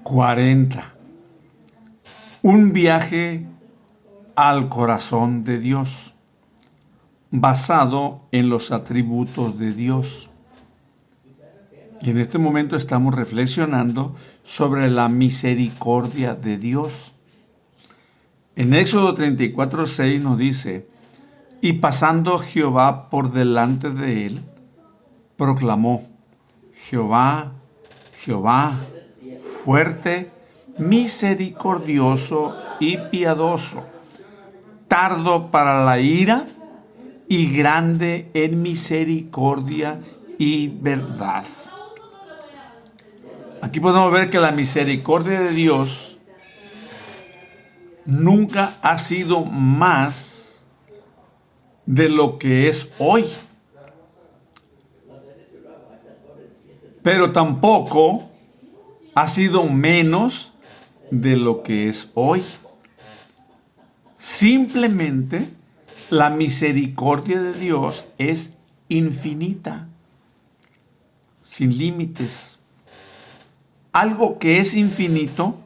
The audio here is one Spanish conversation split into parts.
40. Un viaje al corazón de Dios, basado en los atributos de Dios. Y en este momento estamos reflexionando sobre la misericordia de Dios. En Éxodo 34:6 nos dice: y pasando Jehová por delante de él, proclamó: Jehová, Jehová, fuerte, misericordioso y piadoso, tardo para la ira y grande en misericordia y verdad. Aquí podemos ver que la misericordia de Dios nunca ha sido más de lo que es hoy, pero tampoco ha sido menos de lo que es hoy. Simplemente la misericordia de Dios es infinita, sin límites. Algo que es infinito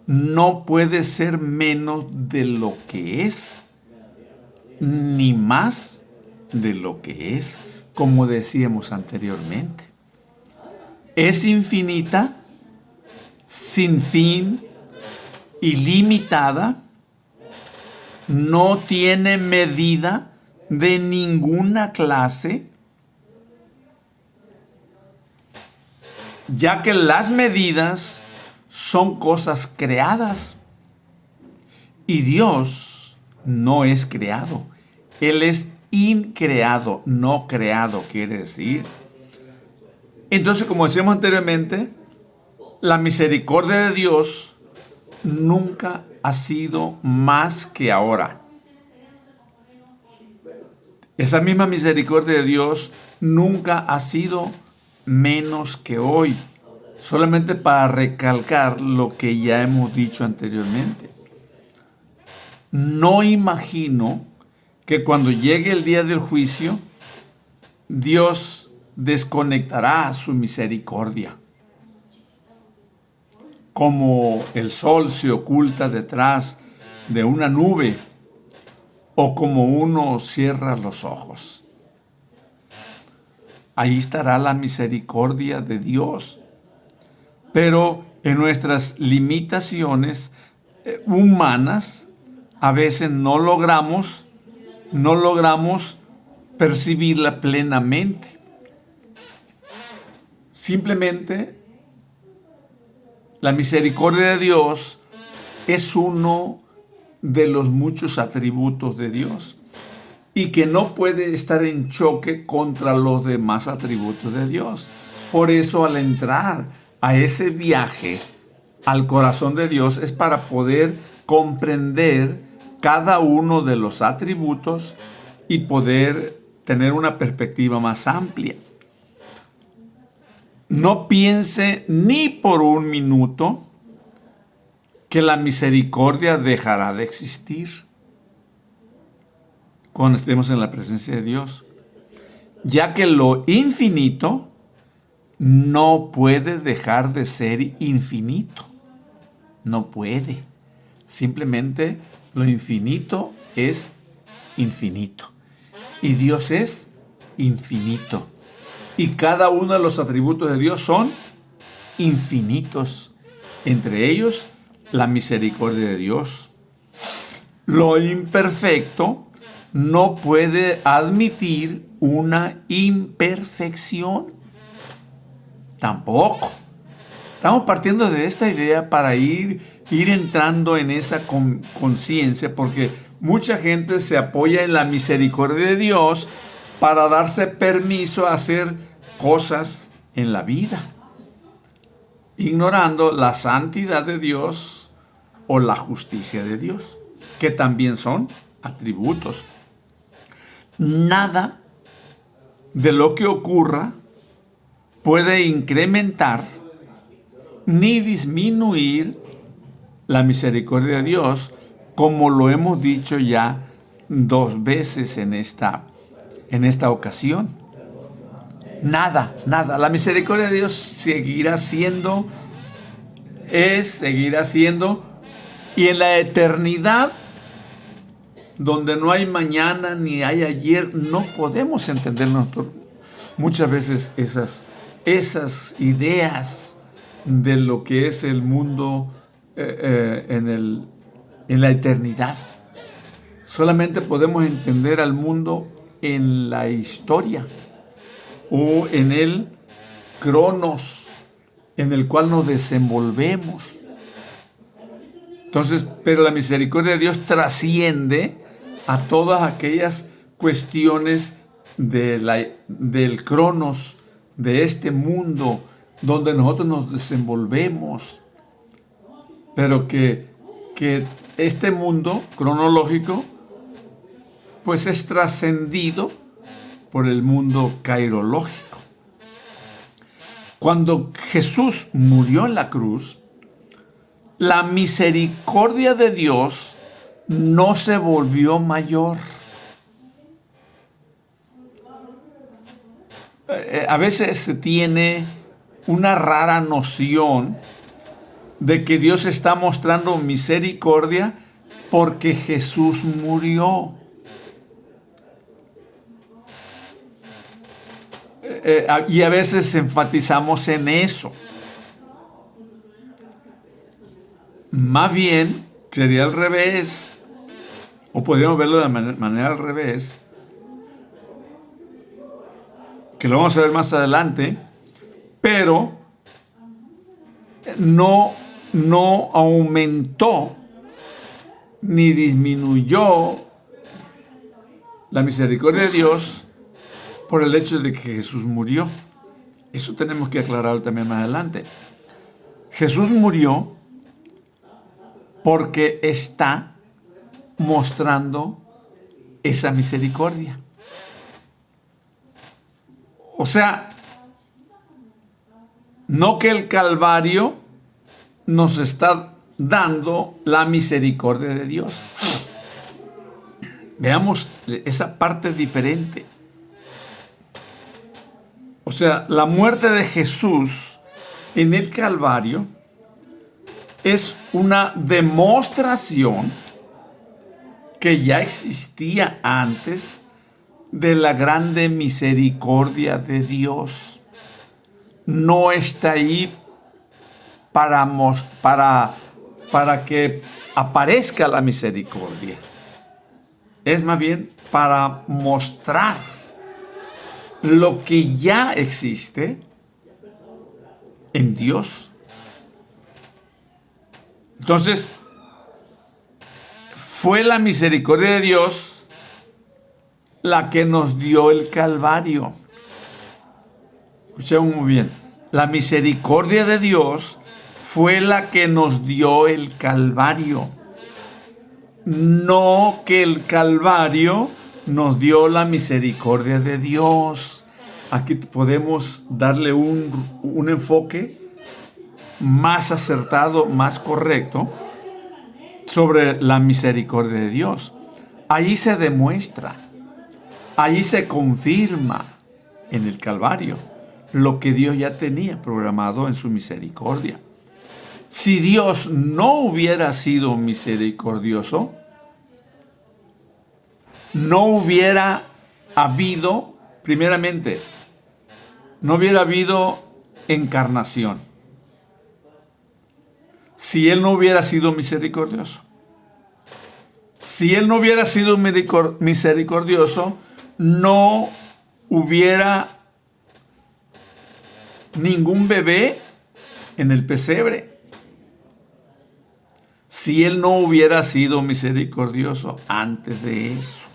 no puede ser menos de lo que es, ni más de lo que es, como decíamos anteriormente. Es infinita, sin fin, ilimitada, no tiene medida de ninguna clase, ya que las medidas son cosas creadas y Dios no es creado. Él es increado, no creado, quiere decir. Entonces, como decíamos anteriormente, la misericordia de Dios nunca ha sido más que ahora. Esa misma misericordia de Dios nunca ha sido menos que hoy. Solamente para recalcar lo que ya hemos dicho anteriormente. No imagino que cuando llegue el día del juicio, Dios desconectará su misericordia. Como el sol se oculta detrás de una nube, o como uno cierra los ojos. Ahí estará la misericordia de Dios. Pero en nuestras limitaciones humanas, a veces no logramos percibirla plenamente. Simplemente la misericordia de Dios es uno de los muchos atributos de Dios y que no puede estar en choque contra los demás atributos de Dios. Por eso, al entrar a ese viaje al corazón de Dios es para poder comprender cada uno de los atributos y poder tener una perspectiva más amplia. No piense ni por un minuto que la misericordia dejará de existir cuando estemos en la presencia de Dios, ya que lo infinito no puede dejar de ser infinito. No puede. Simplemente lo infinito es infinito. Y Dios es infinito. Y cada uno de los atributos de Dios son infinitos. Entre ellos, la misericordia de Dios. Lo imperfecto no puede admitir una imperfección. Tampoco. Estamos partiendo de esta idea para ir entrando en esa conciencia, porque mucha gente se apoya en la misericordia de Dios para darse permiso a hacer cosas en la vida, ignorando la santidad de Dios o la justicia de Dios, que también son atributos. Nada de lo que ocurra puede incrementar ni disminuir la misericordia de Dios, como lo hemos dicho ya 2 veces en esta ocasión. Nada. La misericordia de Dios seguirá siendo es, seguirá siendo. Y en la eternidad, donde no hay mañana ni hay ayer, no podemos entender muchas veces esas ideas de lo que es el mundo en la eternidad. Solamente podemos entender al mundo en la historia o en el cronos en el cual nos desenvolvemos. Entonces, pero la misericordia de Dios trasciende a todas aquellas cuestiones del cronos, de este mundo donde nosotros nos desenvolvemos. Pero que este mundo cronológico pues es trascendido por el mundo cairológico. Cuando Jesús murió en la cruz, la misericordia de Dios no se volvió mayor. A veces se tiene una rara noción de que Dios está mostrando misericordia porque Jesús murió. Y a veces enfatizamos en eso. Más bien, sería al revés, o podríamos verlo de manera al revés, que lo vamos a ver más adelante, pero no aumentó ni disminuyó la misericordia de Dios por el hecho de que Jesús murió. Eso tenemos que aclararlo también más adelante. Jesús murió porque está mostrando esa misericordia. O sea, no que el Calvario nos está dando la misericordia de Dios. Veamos esa parte diferente. O sea, la muerte de Jesús en el Calvario es una demostración que ya existía antes de la grande misericordia de Dios. No está ahí para que aparezca la misericordia. Es más bien para mostrar lo que ya existe en Dios. Entonces, fue la misericordia de Dios la que nos dio el Calvario. Escuchen muy bien. La misericordia de Dios fue la que nos dio el Calvario. No que el Calvario nos dio la misericordia de Dios. Aquí podemos darle un enfoque más acertado, más correcto sobre la misericordia de Dios. Allí se demuestra, allí se confirma en el Calvario lo que Dios ya tenía programado en su misericordia. Si Dios no hubiera sido misericordioso, no hubiera habido, primeramente, no hubiera habido encarnación. Si Él no hubiera sido misericordioso. Si Él no hubiera sido misericordioso, no hubiera ningún bebé en el pesebre. Si Él no hubiera sido misericordioso antes de eso.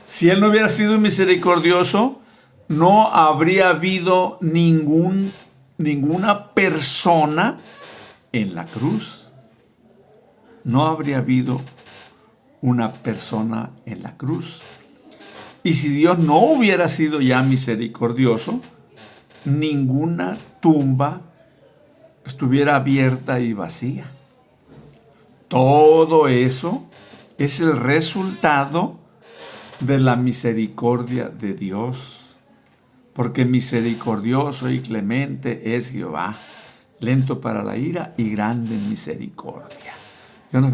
Si Él no hubiera sido misericordioso, no habría habido ninguna persona en la cruz. No habría habido una persona en la cruz. Y si Dios no hubiera sido ya misericordioso, ninguna tumba estuviera abierta y vacía. Todo eso es el resultado de la misericordia de Dios. Porque misericordioso y clemente es Jehová, lento para la ira y grande en misericordia. Dios nos